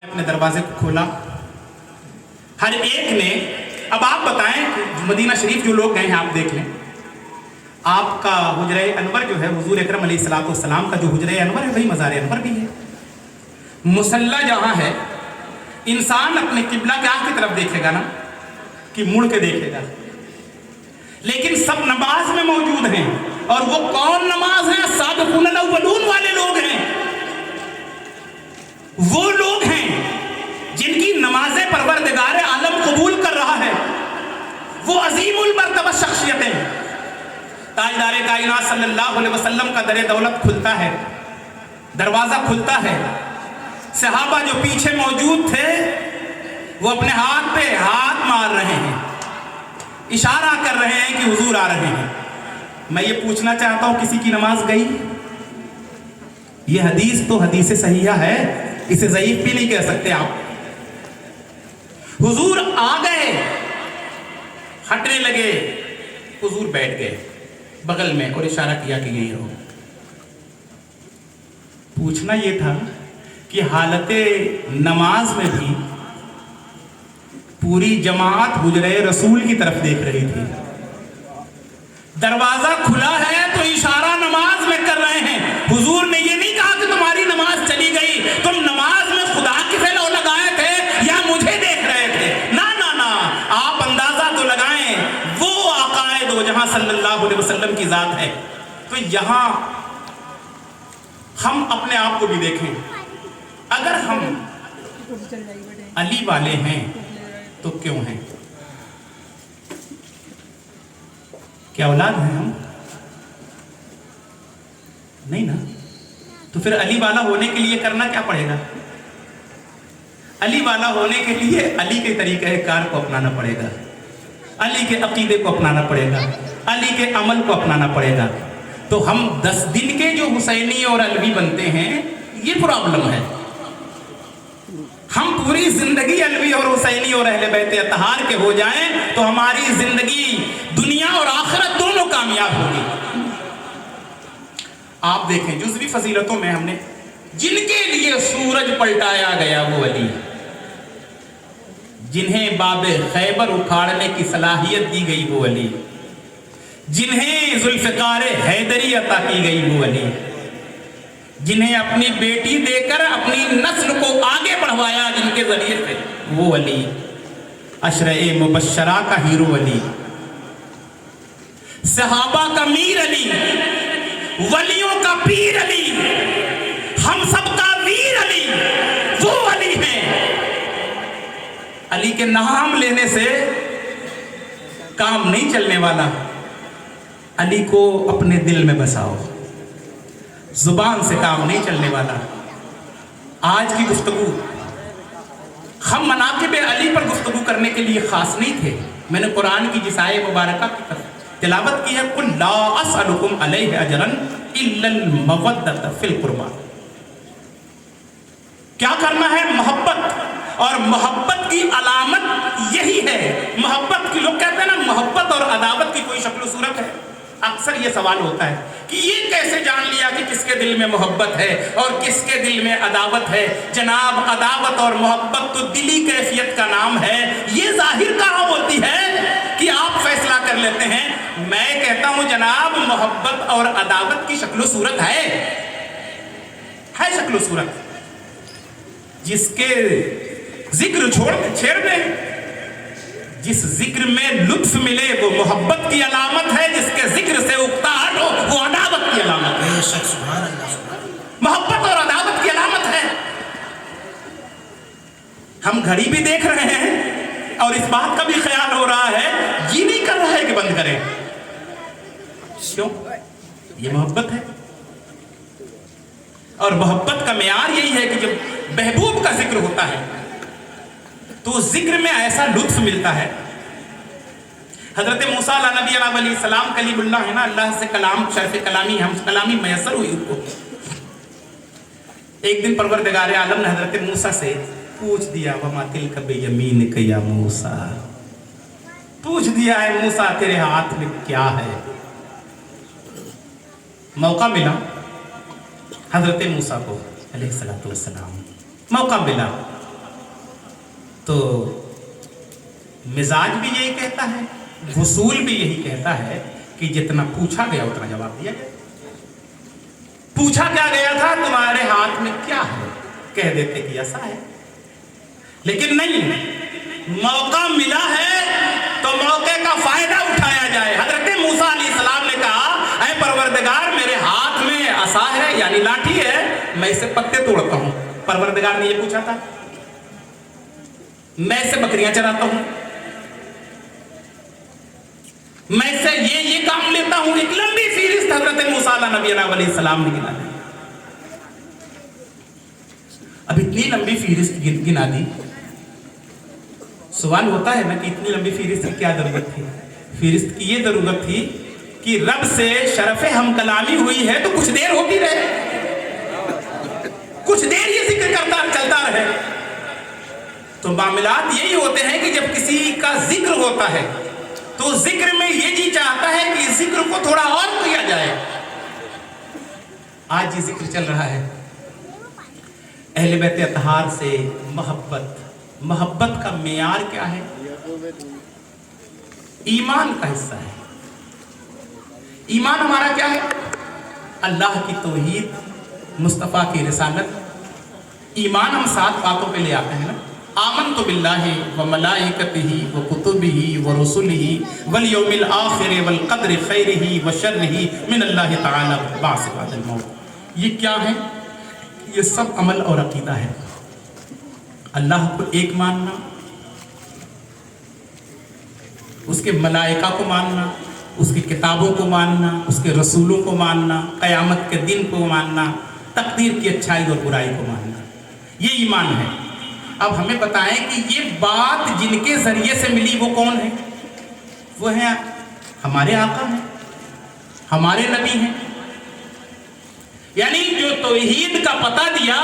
अपने दरवाजे को खोला, हर एक ने। अब आप बताएं, मदीना शरीफ जो लोग गए हैं आप देख लें, आपका हुजरे अनवर जो है हुजूर अकरम अलैहिस्सलाम का जो हुजरे अनवर है वही मज़ार अनवर भी है। मुसल्ला जहाँ है, इंसान अपने किबला की तरफ देखेगा ना कि मुड़ के देखेगा, लेकिन सब नमाज में मौजूद हैं। और वो कौन नमाज है? साबिक़ूनल अव्वलून वाले लोग हैं। वो लोग हैं जिनकी नमाज़ें परवरदिगार आलम कबूल कर रहा है। वो अज़ीमुल मर्तबा शख्सियतें, ताजदार कायनात सल्लल्लाहु अलैहि वसल्लम का दरे दौलत खुलता है, दरवाज़ा खुलता है। सहाबा जो पीछे मौजूद थे वो अपने हाथ पे हाथ मार रहे हैं, इशारा कर रहे हैं कि हुजूर आ रहे हैं। मैं ये पूछना चाहता हूं, किसी की नमाज गई? ये हदीस तो हदीस सहीहा है, इसे ज़ईफ भी नहीं कह सकते आप। हुजूर आ गए, हटने लगे, हुजूर बैठ गए बगल में और इशारा किया कि यहीं रहो। पूछना ये था कि हालते नमाज में भी पूरी जमात हुजरे रसूल की तरफ देख रही थी। दरवाजा खुला है तो इशारा नमाज में कर रहे हैं। हुजूर ने ये नहीं कहा कि तुम्हारी नमाज चली गई, तुम नमाज में खुदा की फैलो लगाए थे या मुझे देख रहे थे। ना ना ना, आप अंदाजा तो लगाएं, वो आकाए दो जहां सल्लल्लाहु अलैहि वसल्लम की जात है। तो यहां हम अपने आप को भी देखें, अगर हम अली वाले हैं तो क्यों हैं? क्या औलाद हैं हम? नहीं ना। तो फिर अली वाला होने के लिए करना क्या पड़ेगा? अली वाला होने के लिए अली के तरीके कार को अपनाना पड़ेगा, अली के अकीदे को अपनाना पड़ेगा, अली के अमल को अपनाना पड़ेगा। तो हम 10 दिन के जो हुसैनी और अलवी बनते हैं, ये प्रॉब्लम है। हम पूरी जिंदगी अलवी और हुसैनी और अहले बैत अतहार के हो जाएं तो हमारी जिंदगी दुनिया और आखिरत दोनों कामयाब होगी। आप देखें जुज़वी फजीलतों में हमने जिनके लिए सूरज पलटाया गया वो अली, जिन्हें बाबे खैबर उखाड़ने की सलाहियत दी गई वो अली, जिन्हें जुल्फ़िकार हैदरी अता की गई वो अली, जिन्हें अपनी बेटी देकर अपनी नस्ल को आगे बढ़वाया जिनके जरिए से वो अली, अशरे मुबश्शरा का हीरो अली, सहाबा का मीर अली, वलियों का पीर अली, हम सब का वीर अली, वो अली हैं। अली के नाम लेने से काम नहीं चलने वाला, अली को अपने दिल में बसाओ, जुबान से काम नहीं चलने वाला। आज की गुफ्तगू हम मनाकिब अली पर गुफ्तगू करने के लिए खास नहीं थे। मैंने कुरान की जिस आयत मुबारका की तिलावत की है, कुल ला असअलुकुम अलैहि अजरन इल्लल मवद्दत फिल कुर्बा। क्या करना है? मोहब्बत, और मोहब्बत की अलामत यही है। मोहब्बत की, लोग कहते हैं ना मोहब्बत और अदावत की कोई शक्ल सूरत है। अक्सर ये सवाल होता है कि ये कैसे जान लिया कि किसके दिल में मोहब्बत है और किसके दिल में अदावत है? जनाब, अदावत और मोहब्बत तो दिली कैफियत का नाम है। ये जाहिर कहाँ होती है कि आप फैसला कर लेते हैं? मैं कहता हूं जनाब, मोहब्बत और अदावत की शक्ल सूरत है शक्ल सूरत। जिसके जिक्र छेड़ दें, जिस जिक्र में लुत्फ मिले वो मोहब्बत की अलामत है, जिसके जिक्र से उकताहट हो वो अदावत की अलामत है। मोहब्बत और अदावत की अलामत है। हम घड़ी भी देख रहे हैं और इस बात का भी ख्याल हो रहा है, ये नहीं कर रहा है कि बंद करें। क्यों? ये मोहब्बत है। और मोहब्बत का मेयार यही है कि जब महबूब का जिक्र होता है तो जिक्र में ऐसा लुत्फ मिलता है। हजरत मूसा नबी अलैहिस्सलाम कलीमुल्लाह है ना, अल्लाह से कलाम शर्फ कलामी हम कलामी मैसर हुई उनको। एक दिन परवरदिगार आलम ने हजरत मूसा से पूछ दिया, वमा तिल्का बियमीनिक या मूसा, पूछ दिया है मूसा तेरे हाथ में क्या है? मौका मिला हजरत मूसा को अलैहिस्सलातु वस्सलाम, मौका मिला तो मिजाज भी यही कहता है, वसूल भी यही कहता है कि जितना पूछा गया उतना जवाब दिया गया। पूछा क्या गया था, तुम्हारे हाथ में क्या है, कह देते कि ऐसा है। लेकिन नहीं, मौका मिला है तो मौके का फायदा उठाया जाए। हजरत मूसा अलैहिस्सलाम ने कहा, ऐ परवरदिगार, मेरे हाथ में असा है यानी लाठी है, मैं इसे पत्ते तोड़ता हूं। परवरदिगार ने ये पूछा था। मैं इसे बकरियां चराता हूं, मैं इससे ये काम लेता हूं। एक लंबी फहरिस्त हजरत मूसा अलैहिस्सलाम ने गिना दी। अब इतनी लंबी फहरिस्त गिना दी, सवाल होता है ना कि इतनी लंबी फहरिस्त की क्या जरूरत थी। फहरिस्त की ये जरूरत थी कि रब से शरफ़े हम कलामी हुई है तो कुछ देर होती रहे, कुछ देर ये जिक्र करता चलता रहे। तो मामलात यही होते हैं कि जब किसी का जिक्र होता है तो जिक्र में ये जी चाहता है कि जिक्र को थोड़ा और किया जाए। आज ये जिक्र चल रहा है अहले बैत अतहार से मोहब्बत। मोहब्बत का मेयार क्या है? ईमान का हिस्सा है। ईमान हमारा क्या है? अल्लाह की तौहीद, मुस्तफ़ा की रिसालत। ईमान हम 7 बातों पे ले आते हैं ना, आमन्तु बिल्लाहि व मलाइकतिही व कुतुबिही व रुसुलिही वल यौमिल आखिर वल क़द्रि खैरिही व शर्रिही मिनल्लाहि तआला बाअस बादल मौत। ये क्या है? ये सब अमल और अकीदा है। अल्लाह को एक मानना, उसके मलाइका को मानना, उसकी किताबों को मानना, उसके रसूलों को मानना, क़यामत के दिन को मानना, तकदीर की अच्छाई और बुराई को मानना, ये ईमान है। अब हमें बताएं कि ये बात जिनके जरिए से मिली वो कौन है? वो है हमारे आका हैं, हमारे नबी हैं। यानी जो तौहीद का पता दिया,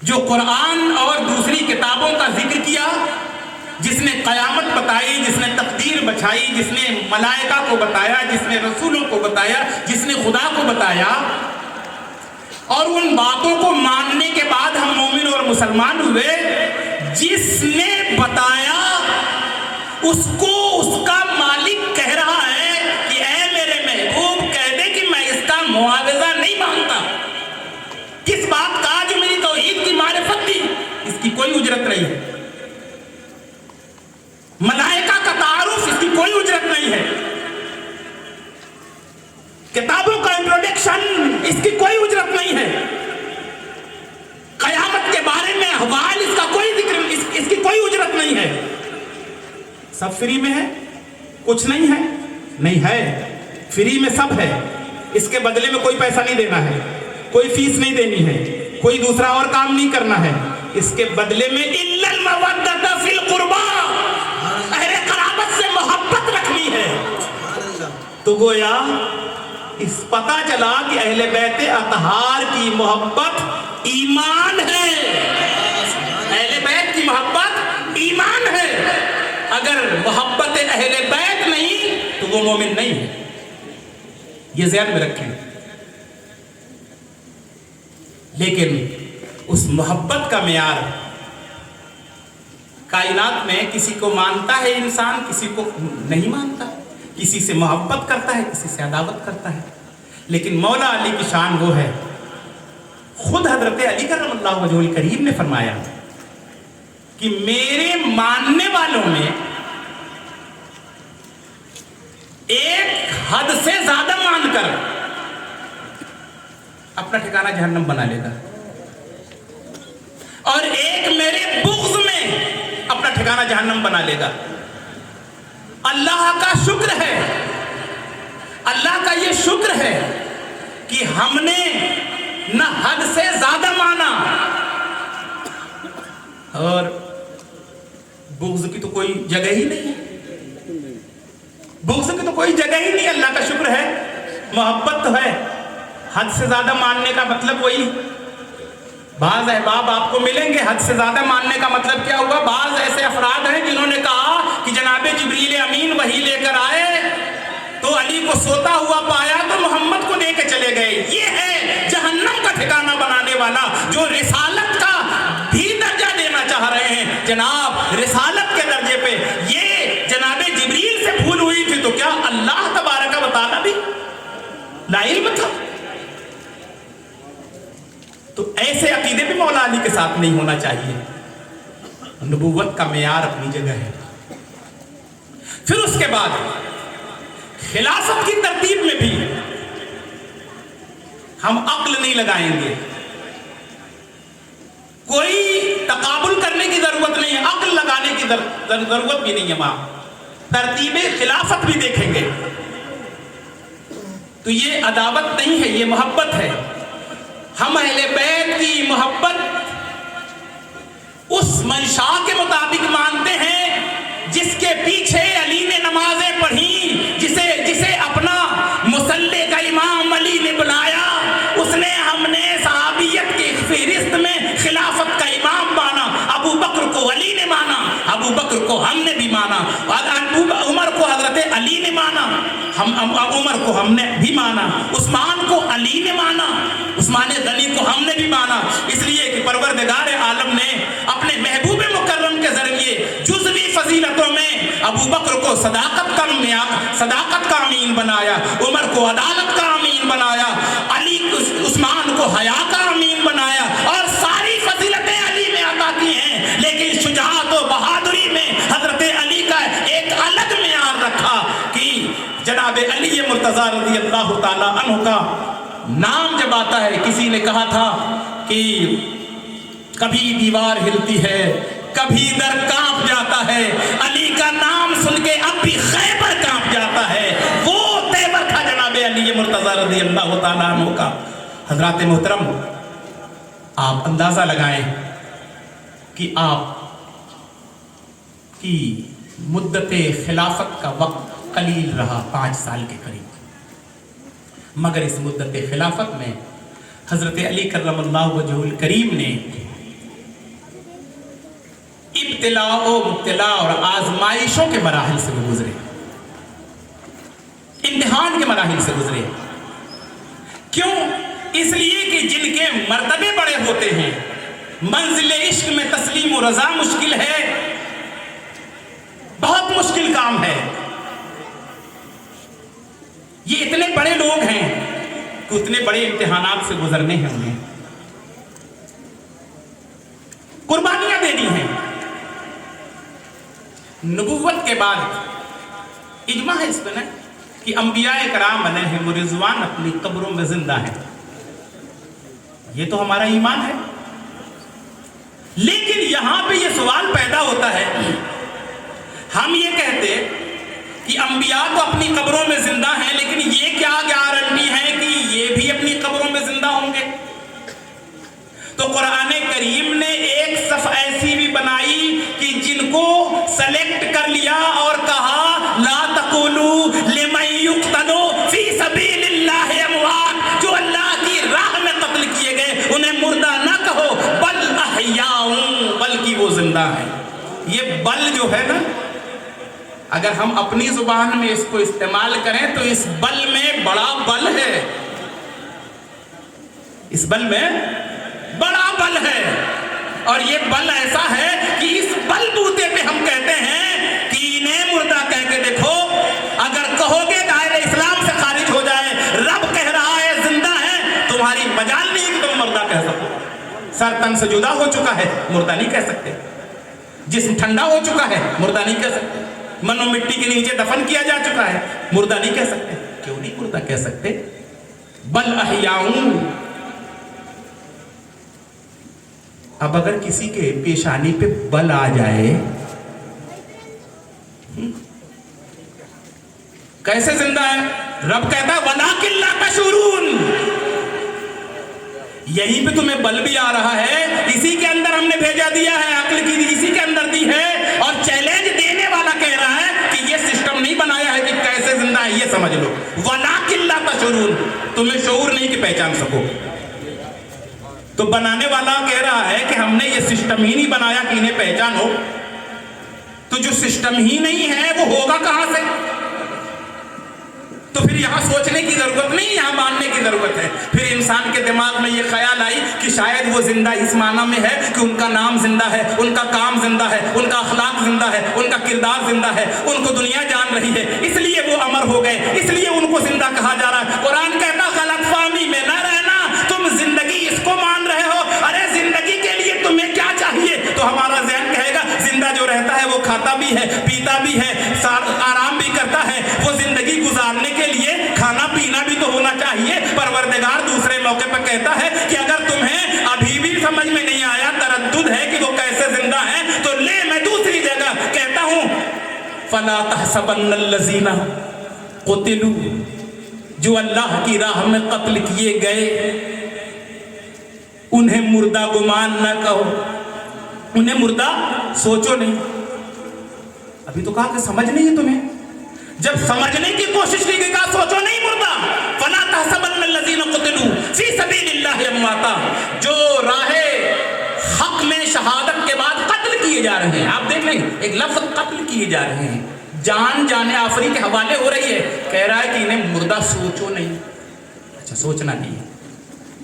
जो कुरान और दूसरी किताबों का जिक्र किया, जिसने क़यामत बताई, जिसने तकदीर बचाई, जिसने मलाइका को बताया, जिसने रसूलों को बताया, जिसने खुदा को बताया, और उन बातों को मानने के बाद हम मोमिन और मुसलमान हुए। जिसने बताया उसको उसका मालिक कह रहा है कि ऐ मेरे महबूब, कह दे कि मैं इसका मुआवजा नहीं मांगता। किस बात का? जो मेरी तौहीद की मारिफत थी, इसकी कोई उजरत नहीं है। मलाइका का तारुफ, इसकी कोई उजरत नहीं है। किताबों का इंट्रोडक्शन, इसकी कोई उजरत नहीं है। क़यामत के बारे में अहवाल, इसका कोई जिक्र, इसकी कोई उजरत नहीं है। सब फ्री में है? कुछ नहीं है? नहीं है, फ्री में सब है। इसके बदले में कोई पैसा नहीं देना है, कोई फीस नहीं देनी है, कोई दूसरा और काम नहीं करना है। इसके बदले में इल्लल मवद्दत फिल कुर्बा, अहले क़राबत से मोहब्बत रखनी है। तो गोया इस पता चला कि अहले बैत अतहार की मोहब्बत ईमान है। अहले बैत की मोहब्बत ईमान है। अगर मोहब्बत अहले बैत नहीं तो वो मोमिन नहीं है। ये ज़हन में रखें। लेकिन उस मोहब्बत का मेयार, कायनात में किसी को मानता है इंसान, किसी को नहीं मानता, किसी से मोहब्बत करता है, किसी से अदावत करता है। लेकिन मौला अली की शान वो है, खुद हजरत अली करमल्लाहु वजहुल करीम ने फरमाया कि मेरे मानने वालों में एक हद से ज्यादा मानकर अपना ठिकाना जहन्नम बना लेगा, और एक मेरे बुग़्ज़ में अपना ठिकाना जहन्नम बना लेगा। अल्लाह का शुक्र है, अल्लाह का ये शुक्र है कि हमने न हद से ज्यादा माना, और बुग़्ज़ की तो कोई जगह ही नहीं है। बुग़्ज़ की तो कोई जगह ही नहीं। अल्लाह का शुक्र है, मोहब्बत तो है। हद से ज्यादा मानने का मतलब वही, बाज़ अहबाब आपको मिलेंगे। हद से ज्यादा मानने का मतलब क्या हुआ? बाज़ ऐसे अफराद हैं जिन्होंने कहा कि जनाबे जिब्रील अमीन वही लेकर आए तो अली को सोता हुआ पाया तो मोहम्मद को लेकर चले गए। ये है जहन्नम का ठिकाना बनाने वाला, जो रिसालत का भी दर्जा جناب رسالت کے درجے پہ یہ جناب جبریل سے بھول ہوئی تھی تو کیا اللہ تبارک و تعالیٰ بھی لا علم تھا؟ تو ایسے عقیدے بھی مولا علی کے ساتھ نہیں ہونا چاہیے. نبوت کا معیار اپنی جگہ ہے. پھر اس کے بعد خلافت کی ترتیب میں بھی ہم عقل نہیں لگائیں گے, کوئی تقابل کرنے کی ضرورت نہیں ہے, عقل لگانے کی ضرورت بھی نہیں ہے. وہاں ترتیب خلافت بھی دیکھیں گے تو یہ عداوت نہیں ہے, یہ محبت ہے. ہم اہل بیت کی محبت اس منشا کے مطابق مانتے ہیں جس کے پیچھے علی نے نمازیں پڑھی, جسے اپنا مصلی کا امام علی نے بنایا, ہم نے صحابیت کی فہرست میں خلافت کا امام مانا. ابو بکر کو علی نے مانا, ابو بکر کو ہم نے بھی مانا, عمر کو حضرت علی نے مانا, عمر کو ہم نے بھی مانا, عثمان کو علی نے مانا, عثمان غنی کو ہم نے بھی مانا. اس لیے کہ پروردگار عالم نے اپنے محبوب مکرم کے ذریعے جزوی فضیلتوں میں ابو بکر کو صداقت کا امین بنایا, عمر کو عدالت کا امین بنایا, عثمان کو حیا کا امین بنایا, اور ساری فضیلتیں علی میں عطا کی ہیں. لیکن شجاعت و بہادری میں حضرت علی کا ایک الگ معیار رکھا کہ جناب علی مرتضیٰ رضی اللہ تعالی عنہ کا نام جب آتا ہے, کسی نے کہا تھا کہ کبھی دیوار ہلتی ہے, کبھی در کانپ جاتا ہے, علی کا نام سن کے اب بھی خیبر کانپ جاتا ہے. وہ تیور تھا جناب علی مرتضیٰ رضی اللہ تعالیٰ عنہ کا. حضرات محترم, آپ اندازہ لگائیں کہ آپ کی مدت خلافت کا وقت قلیل رہا, 5 سال کے قریب, مگر اس مدت خلافت میں حضرت علی کرم اللہ وجہہ الکریم نے ابتلاء و مبتلا اور آزمائشوں کے مراحل سے گزرے, امتحان کے مراحل سے گزرے. کیوں؟ اس لیے کہ جن کے مرتبے بڑے ہوتے ہیں, منزل عشق میں تسلیم و رضا مشکل ہے, بہت مشکل کام ہے. یہ اتنے بڑے لوگ ہیں کہ اتنے بڑے امتحانات سے گزرنے ہیں, انہیں قربانیاں دینی ہیں. نبوت کے بعد اجماع ہے اس پر کہ انبیاء کرام بنے ہیں, وہ رضوان اپنی قبروں میں زندہ ہیں. یہ تو ہمارا ایمان ہے. لیکن یہاں پہ یہ سوال پیدا ہوتا ہے, ہم یہ کہتے کہ انبیاء تو اپنی قبروں میں زندہ ہیں, لیکن یہ کیا گارنٹی ہے کہ یہ بھی اپنی قبروں میں زندہ ہوں گے؟ تو قرآن کریم نے ایک صف ایسی بھی بنائی کہ جن کو سلیکٹ کر لیا اور کہا لا تقولوا لمن یقتل فی سبیل اللہ اموات, جو اللہ کی راہ میں قتل کیے گئے انہیں مردہ نہ کہو, بل احیاء, بلکہ وہ زندہ ہیں. یہ بل جو ہے نا, اگر ہم اپنی زبان میں اس کو استعمال کریں تو اس بل میں بڑا بل ہے, اس بل میں بڑا بل ہے. اور یہ بل ایسا ہے کہ اس بل بوتے پہ ہم کہتے ہیں کہ انہیں مردہ کہہ کے دیکھو, اگر کہو گے دائرہ اسلام سے خارج ہو جائے, رب کہہ رہا ہے زندہ ہے, تمہاری مجال نہیں کہ تم مردہ کہہ سکو. سر تن سے جدا ہو چکا ہے, مردہ نہیں کہہ سکتے. جسم ٹھنڈا ہو چکا ہے, مردہ نہیں کہہ سکتے. منو مٹی کے نیچے دفن کیا جا چکا ہے, مردہ نہیں کہہ سکتے. کیوں نہیں مردہ کہہ سکتے؟ بل احیاء. اب اگر کسی کے پیشانی پہ بل آ جائے, کیسے زندہ ہے؟ رب کہتا ہے وَلَٰكِن لَا تَشْعُرُونَ, یہیں پہ تمہیں بل بھی آ رہا ہے, اسی کے اندر ہم نے بھیجا دیا ہے, عقل کی اسی کے اندر دی ہے, اور چیلنج دینے والا کہہ رہا ہے کہ یہ سسٹم نہیں بنایا ہے کہ کیسے زندہ ہے, یہ سمجھ لو. وَلَٰكِن لَا تَشْعُرُونَ, تمہیں شعور نہیں کہ پہچان سکو. تو بنانے والا کہہ رہا ہے کہ ہم نے یہ سسٹم ہی نہیں بنایا کہ انہیں پہچان ہو. تو جو سسٹم ہی نہیں ہے وہ ہوگا کہاں سے؟ تو फिर यहाँ सोचने की ज़रूरत नहीं, यहाँ मानने की ज़रूरत है। फिर इंसान के दिमाग में ये ख्याल आई कि शायद वो जिंदा इस माना में है कि उनका नाम जिंदा है, उनका काम जिंदा है, उनका अखलाक जिंदा है, उनका किरदार जिंदा है, उनको दुनिया जान रही है, इसलिए वो अमर हो गए, इसलिए उनको जिंदा कहा जा रहा है। कुरान कहता गलतफहमी में न रहना, तुम जिंदगी इसको मान रहे हो, अरे जिंदगी के लिए तुम्हें क्या चाहिए? तो हमारा ज़हन कहेगा जिंदा जो रहता है वो खाता भी है, पीता भी है, आराम भी करता है, वो जिंदगी गुजारने के लिए खाना पीना भी तो होना चाहिए। परवरदिगार दूसरे मौके पर कहता है कि अगर तुम्हें अभी भी समझ में नहीं आया, तरद्दुद है कि वो कैसे जिंदा है, तो ले मैं दूसरी जगह कहता हूं फला तहसबन्नल्लज़ीना क़ुतिलू, जो अल्लाह की राह में कत्ल किए गए उन्हें मुर्दा गुमान न कहो, उन्हें मुर्दा सोचो नहीं। अभी तो कहा कि समझ नहीं है तुम्हें, जब समझने की कोशिश की गई कहा सोचो नहीं मुर्दा। फला तहसबन्नल्लज़ीना क़ुतिलू फ़ी सबीलिल्लाहि अम्वाता, जो राहे हक में शहादत के बाद कत्ल किए जा रहे हैं। आप देख लें एक लफ्ज़ कत्ल किए जा रहे हैं, जान जाने आफरी के हवाले हो रही है, कह रहा है कि इन्हें मुर्दा सोचो नहीं। अच्छा सोचना नहीं है,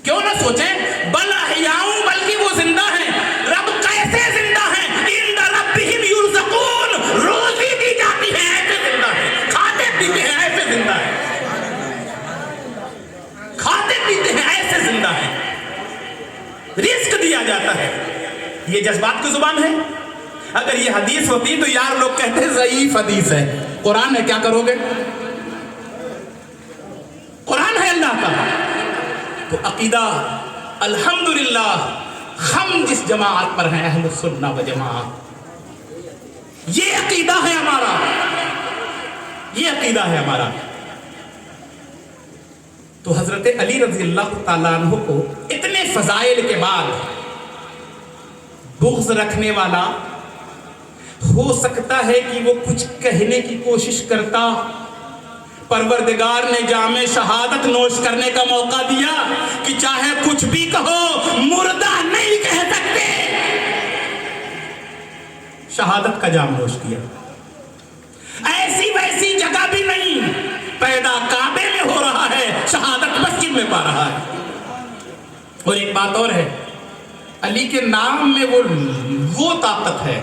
क्यों ना सोचे, बल अहयाउन, बल्कि वो जिंदा हैं। रब कैसे जिंदा हैं? इंदा रब्बिहिम युरज़क़ून, रोजी दी जाती है ऐसे जिंदा है, खाते पीते हैं ऐसे जिंदा है, खाते पीते हैं ऐसे जिंदा है, रिस्क दिया जाता है। ये जज्बात की जुबान है। अगर ये हदीस होती तो यार लोग कहते ज़ईफ हदीस है, कुरान है, क्या करोगे? कुरान है अल्लाह का। तो अकीदा अल्हम्दुलिल्लाह हम जिस जमात पर हैं अहलुस सुन्ना व जमात, ये अकीदा है हमारा, ये अकीदा है हमारा। तो हजरत अली रज़ी अल्लाह ताला अन्हु को इतने फजाइल के बाद बुग़्ज़ रखने वाला हो सकता है कि वो कुछ कहने की कोशिश करता, परवरदिगार ने जामे शहादत नोश करने का मौका दिया कि चाहे कुछ भी कहो मुर्दा नहीं कह सकते। शहादत का जाम नोश किया, ऐसी वैसी जगह भी नहीं, पैदा काबे में हो रहा है, शहादत मस्जिद में पा रहा है। और एक बात और है, अली के नाम में वो ताकत है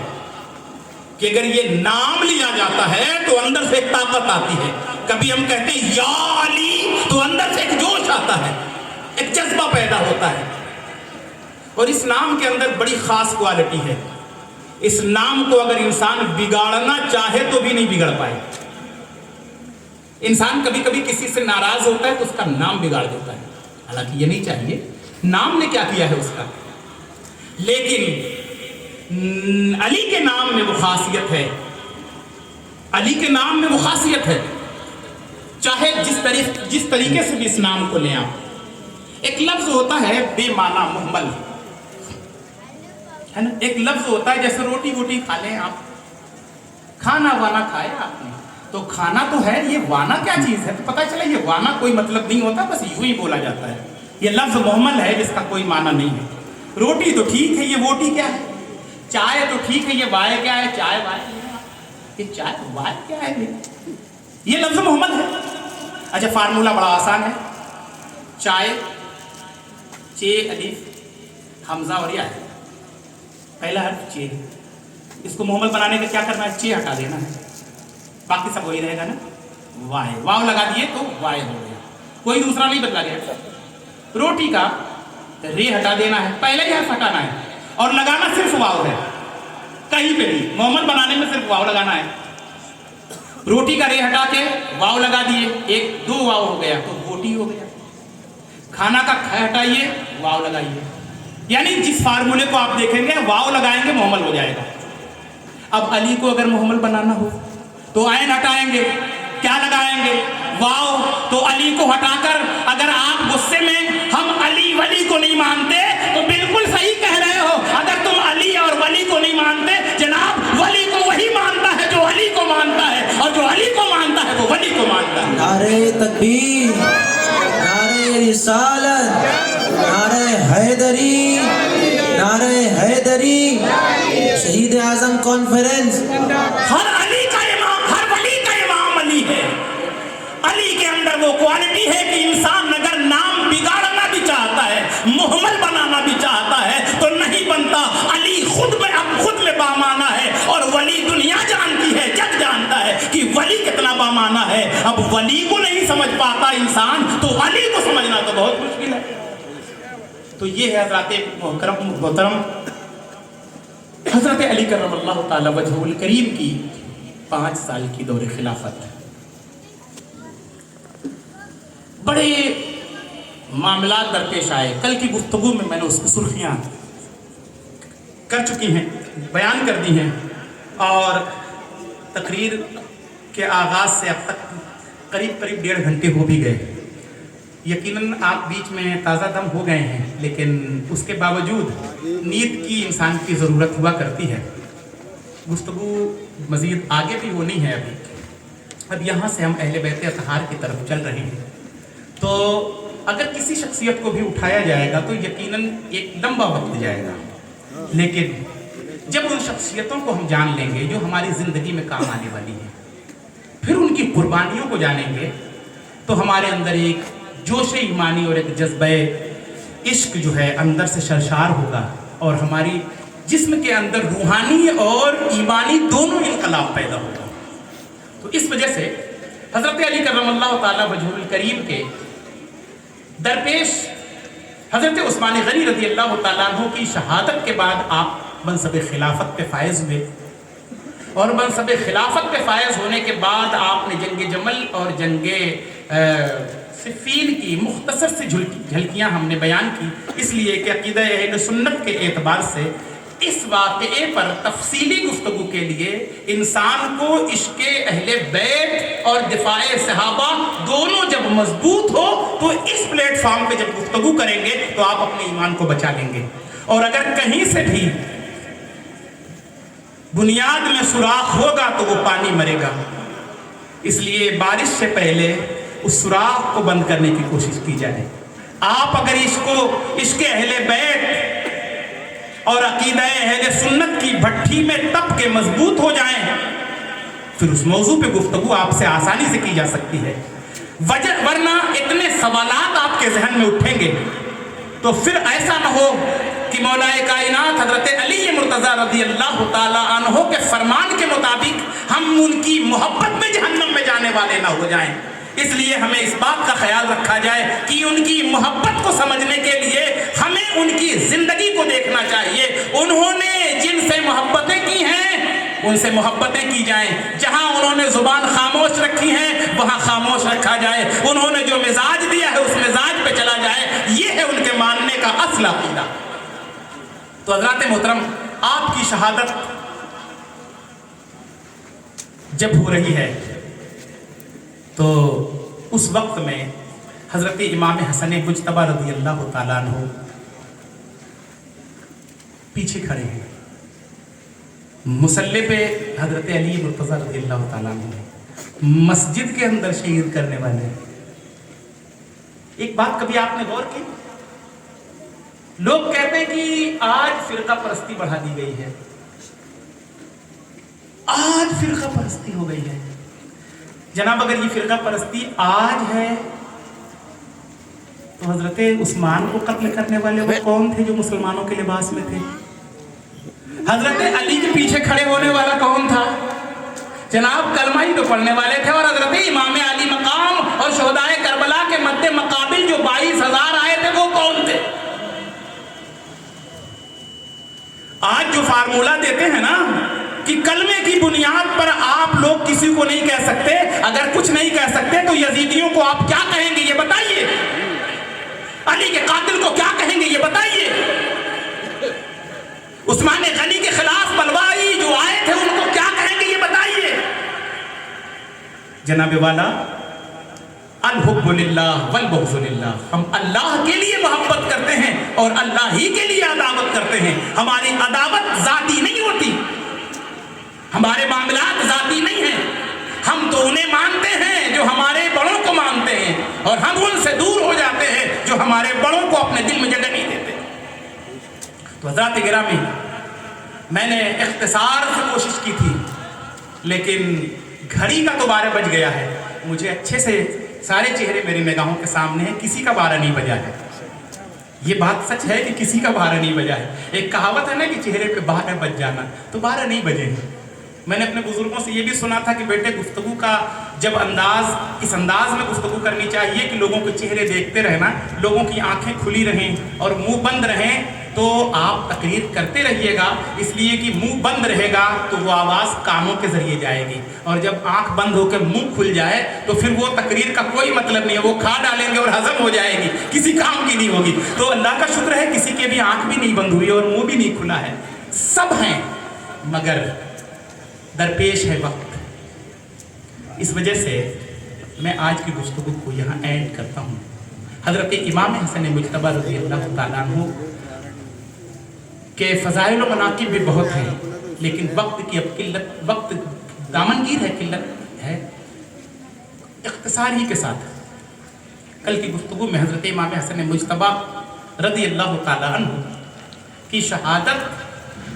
कि अगर ये नाम लिया जाता है तो अंदर से एक ताकत आती है। कभी हम कहते हैं या अली तो अंदर से एक जोश आता है, एक जज्बा पैदा होता है। और इस नाम के अंदर बड़ी खास क्वालिटी है, इस नाम को अगर इंसान बिगाड़ना चाहे तो भी नहीं बिगड़ पाए। इंसान कभी कभी किसी से नाराज होता है तो उसका नाम बिगाड़ देता है, हालांकि ये नहीं चाहिए, नाम ने क्या किया है उसका। लेकिन अली के नाम में वो खासियत है, अली के नाम में वो खासियत है, चाहे जिस तरीके से भी इस नाम को लें आप। एक लफ्ज होता है बेमाना मुहम्मल, है ना, एक लफ्ज होता है जैसे रोटी वोटी खा लें आप, खाना वाना खाए आपने तो खाना तो है, ये वाना क्या चीज है, तो पता चला ये वाना कोई मतलब नहीं होता, बस यूं ही बोला जाता है। ये लफ्ज मुहम्मल है जिसका कोई माना नहीं है। रोटी तो ठीक है, ये वोटी क्या है, चाय तो ठीक है, ये वाय क्या है, चाय वाय, ये चाय वाय क्या है, ये लफ्ज मोहम्मद है। अच्छा फार्मूला बड़ा आसान है, चाय चे अलिफ हमजा और या है, पहला हर्फ चे, इसको मोहम्मद बनाने का क्या करना है, चे हटा देना है, बाकी सब वही रहेगा ना, वाय, वाव लगा दिए तो वाय हो गया, कोई दूसरा नहीं बदला गया। रोटी का रे हटा देना है, पहले ही हर्फ हटाना है और लगाना सिर्फ वाव है, कहीं पे भी मोहम्मद बनाने में सिर्फ वाव लगाना है। रोटी का रे हटा के वाव लगा दिए, एक दो वाव हो गया तो रोटी हो गया। खाना का ख हटाइए, वाव लगाइए, यानी जिस फार्मूले को आप देखेंगे वाव लगाएंगे मोहम्मद हो जाएगा। अब अली को अगर मोहम्मद बनाना हो तो आयन हटाएंगे, क्या लगाएंगे, वाव, तो अली को हटाकर अगर आप गुस्से में हम अली वली को नहीं मानते तो बिल्कुल सही कह रहे हो, अगर तुम अली और वली को नहीं मानते, जनाब वली को वही मानता है जो अली को मानता है, और जो अली को मानता है वो वली को मानता है। नारे तकबीर, नारे रिसालत, नारे हैदरी, नारे हैदरी, शहीद आजम कॉन्फ्रेंस। हर अली का इमाम, हर वली का इमाम अली है, अली के अंदर इंसान, तो अली को समझना तो बहुत मुश्किल है। तो ये है हजरत मोहतरम हजरत अली करमल्लाहु ताला वजहुल करीम की 5 साल की दौरे खिलाफत। बड़े मामला दरपेश आए। कल की गुफ्तगू में मैंने उसकी सुर्खियां कर चुकी हैं, बयान कर दी हैं, और तकरीर के आगाज़ से अब तक करीब 1.5 घंटे हो भी गए। यकीनन आप बीच में ताज़ा दम हो गए हैं, लेकिन उसके बावजूद नींद की इंसान की ज़रूरत हुआ करती है। गुफ्तगू मज़ीद आगे भी होनी है। अब यहाँ से हम अहले बैत अतहार की तरफ चल रहे हैं। तो अगर किसी शख्सियत को भी उठाया जाएगा तो यकीनन एक लंबा वक्त जाएगा, लेकिन जब उन शख्सियतों को हम जान लेंगे जो हमारी ज़िंदगी में काम आने वाली हैं, फिर उनकी कुर्बानियों को जानेंगे, तो हमारे अंदर एक जोश ईमानी और एक जज्बे इश्क जो है अंदर से शरशार होगा, और हमारी जिस्म के अंदर रूहानी और ईमानी दोनों इनकलाब पैदा होगा। तो इस वजह से हज़रत अली करमल्लाहु ताला वजहुल करीम के दरपेश हज़रत उस्मान गनी रज़ी अल्लाह ताला अन्हु की शहादत के बाद आप मनसब खिलाफत पे फायज़ हुए, और मनसब खिलाफत पे फायज़ होने के बाद आपने जंग जमल और जंग सिफ़ीन की मुख्तसर सी झलकियाँ हमने बयान की, इसलिए कि अक़ीदा अहले सुन्नत के एतबार से इस वाक़े पर तफसीली गुफ्तगू के लिए इंसान को इश्क़े अहले बैत और दिफ़ाए सहाबा दोनों जब मजबूत हो तो इस प्लेटफॉर्म पे जब गुफ्तगू करेंगे तो आप अपने ईमान को बचा लेंगे। और अगर कहीं से भी बुनियाद में सुराख होगा तो वो पानी मरेगा। इसलिए बारिश से पहले उस सुराख को बंद करने की कोशिश की जाए। आप अगर इसके अहले बैत और अकीदा अहले सुन्नत की भट्टी में तप के मजबूत हो जाएं, फिर उस मौजू पे गुफ्तगू आपसे आसानी से की जा सकती है। वरना इतने सवालात आपके जहन में उठेंगे तो फिर ऐसा न हो कि मौलाए कायनात हजरत अली मुर्तज़ा रज़ी अल्लाह ताला अन्हो के फरमान के मुताबिक हम उनकी मोहब्बत में जहन्नम में जाने वाले ना हो जाएं। इसलिए हमें इस बात का ख्याल रखा जाए कि उनकी मोहब्बत को समझने के लिए हमें उनकी जिंदगी को देखना चाहिए। उन्होंने जिनसे मोहब्बतें की हैं उनसे मोहब्बतें की जाएं। जहां उन्होंने जुबान खामोश रखी है वहां खामोश रखा जाए। उन्होंने जो मिजाज दिया है उस मिजाज पे चला जाए। ये है उनके मानने का असल अकीदा। तो हज़रात मोहतरम, आपकी शहादत जब हो रही है तो उस वक्त में हज़रत इमाम हसन मुज्तबा रज़ी अल्लाह ताला अन्हु पीछे खड़े हैं। मुसल्ले पे हज़रत अली मुर्तज़ा रज़ी अल्लाह ताला अन्हु मस्जिद के अंदर शहीद करने वाले। एक बात कभी आपने गौर की? लोग कहते हैं कि आज फिरका परस्ती बढ़ा दी गई है, आज फिरका परस्ती हो गई है। जनाब, अगर ये फिरका परस्ती आज है तो हजरत उस्मान को कत्ल करने वाले वो कौन थे जो मुसलमानों के लिबास में थे? हजरत अली के पीछे खड़े होने वाला कौन था? जनाब, कलमा ही तो पढ़ने वाले थे। और हजरत इमाम अली मकाम और शोहदाए करबला के मद्दे मकाबिल जो 22,000 आए थे वो कौन थे? आज जो फार्मूला देते हैं ना कि कलमे की बुनियाद पर आप लोग किसी को नहीं कह सकते, अगर कुछ नहीं कह सकते तो यजीदियों को आप क्या कहेंगे ये बताइए? अली के कातिल को क्या कहेंगे ये बताइए? उस्मान गनी के खिलाफ बलवाई जो आए थे उनको क्या कहेंगे ये बताइए? जनाब वाला, अल-हुब्बु लिल्लाह वल बुग़्ज़ु लिल्लाह, हम अल्लाह के लिए मोहब्बत करते हैं और अल्लाह ही के लिए अदावत करते हैं। हमारी अदावत जाती नहीं होती, हमारे मामलात जाती नहीं हैं। हम तो उन्हें मानते हैं जो हमारे बड़ों को मानते हैं, और हम उनसे दूर हो जाते हैं जो हमारे बड़ों को अपने दिल में जगह नहीं देते। तो हज़रात गिरामी, मैंने इख्तिसार से कोशिश की थी, लेकिन घड़ी का तो 12 बज गया है। मुझे अच्छे से सारे चेहरे मेरी निगाहों के सामने हैं, किसी का 12 नहीं बजा है। ये बात सच है कि किसी का 12 नहीं बजा है। एक कहावत है ना कि चेहरे पे 12 बज जाना, तो 12 नहीं बजे हैं। میں نے اپنے بزرگوں سے یہ بھی سنا تھا کہ بیٹے گفتگو کا جب انداز اس انداز میں گفتگو کرنی چاہیے کہ لوگوں کے چہرے دیکھتے رہنا، لوگوں کی آنکھیں کھلی رہیں اور منہ بند رہیں، تو آپ تقریر کرتے رہیے گا، اس لیے کہ منہ بند رہے گا تو وہ آواز کانوں کے ذریعے جائے گی، اور جب آنکھ بند ہو کے منہ کھل جائے تو پھر وہ تقریر کا کوئی مطلب نہیں ہے، وہ کھا ڈالیں گے اور ہضم ہو جائے گی، کسی کام کی نہیں ہوگی۔ تو اللہ کا شکر ہے کسی کے بھی آنکھ بھی نہیں بند ہوئی اور منہ بھی نہیں کھلا ہے، سب ہیں، مگر درپیش ہے وقت۔ اس وجہ سے میں آج کی گفتگو کو یہاں اینڈ کرتا ہوں۔ حضرت امام حسن مجتبی رضی اللہ تعالیٰ عنہ کے فضائل و مناقب بھی بہت ہیں، لیکن وقت کی اب قلت، وقت دامنگیر ہے، قلت ہے۔ اختصار ہی کے ساتھ کل کی گفتگو میں حضرت امام حسن مجتبی رضی اللہ تعالیٰ عنہ کی شہادت،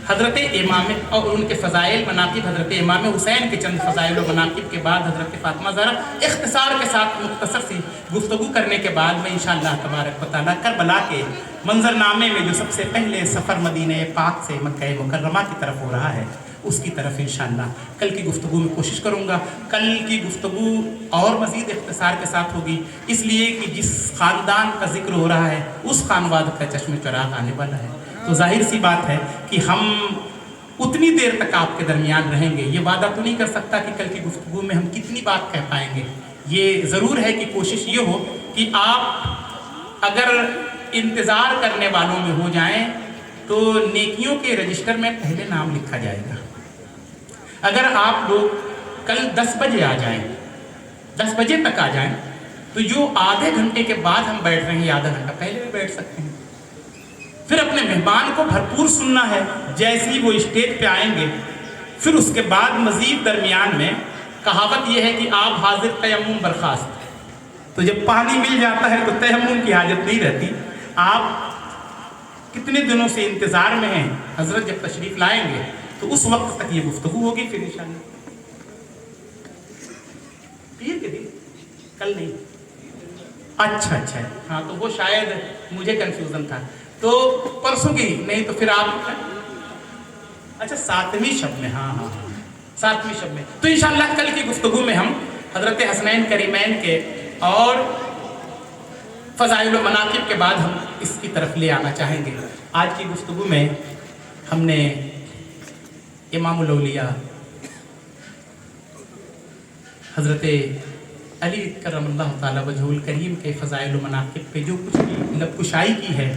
حضرت امام اور ان کے فضائل مناقب، حضرت امام حسین کے چند فضائل و مناقب کے بعد حضرت فاطمہ زہرا، اختصار کے ساتھ مختصر سی گفتگو کرنے کے بعد میں انشاءاللہ تبارک و تعالیٰ کربلا کے منظرنامے میں جو سب سے پہلے سفر مدینہ پاک سے مکہ مکرمہ کی طرف ہو رہا ہے، اس کی طرف انشاءاللہ کل کی گفتگو میں کوشش کروں گا۔ کل کی گفتگو اور مزید اختصار کے ساتھ ہوگی، اس لیے کہ جس خاندان کا ذکر ہو رہا ہے اس خانواد کا چشم چراغ آنے والا ہے، تو ظاہر سی بات ہے کہ ہم اتنی دیر تک آپ کے درمیان رہیں گے۔ یہ وعدہ تو نہیں کر سکتا کہ کل کی گفتگو میں ہم کتنی بات کہہ پائیں گے، یہ ضرور ہے کہ کوشش یہ ہو کہ آپ اگر انتظار کرنے والوں میں ہو جائیں تو نیکیوں کے رجسٹر میں پہلے نام لکھا جائے گا۔ اگر آپ لوگ کل 10 بجے آ جائیں، 10 بجے تک آ جائیں، تو جو آدھے گھنٹے کے بعد ہم بیٹھ رہے ہیں یا آدھا گھنٹہ پہلے بھی بیٹھ سکتے ہیں۔ پھر اپنے مہمان کو بھرپور سننا ہے، جیسے ہی وہ اسٹیج پہ آئیں گے پھر اس کے بعد مزید درمیان میں کہاوت یہ ہے کہ آپ حاضر تیمم برخاست، تو جب پانی مل جاتا ہے تو تیمم کی حاجت نہیں رہتی۔ آپ کتنے دنوں سے انتظار میں ہیں، حضرت جب تشریف لائیں گے تو اس وقت تک یہ گفتگو ہوگی، پھر انشاءاللہ پیر کے دن کل نہیں، اچھا ہاں، تو وہ شاید مجھے کنفیوژن تھا، تو پرسوں کی نہیں، تو پھر آپ اچھا 7ویں شب میں، ہاں 7ویں شب میں، تو انشاءاللہ کل کی گفتگو میں ہم حضرت حسنین کریمین کے اور فضائل و مناقب کے بعد ہم اس کی طرف لے آنا چاہیں گے۔ آج کی گفتگو میں ہم نے امام الاولیاء حضرت علی کرم اللہ تعالیٰ وجہہ الکریم کے فضائل و مناقب پہ جو کچھ بھی لب کشائی کی ہے،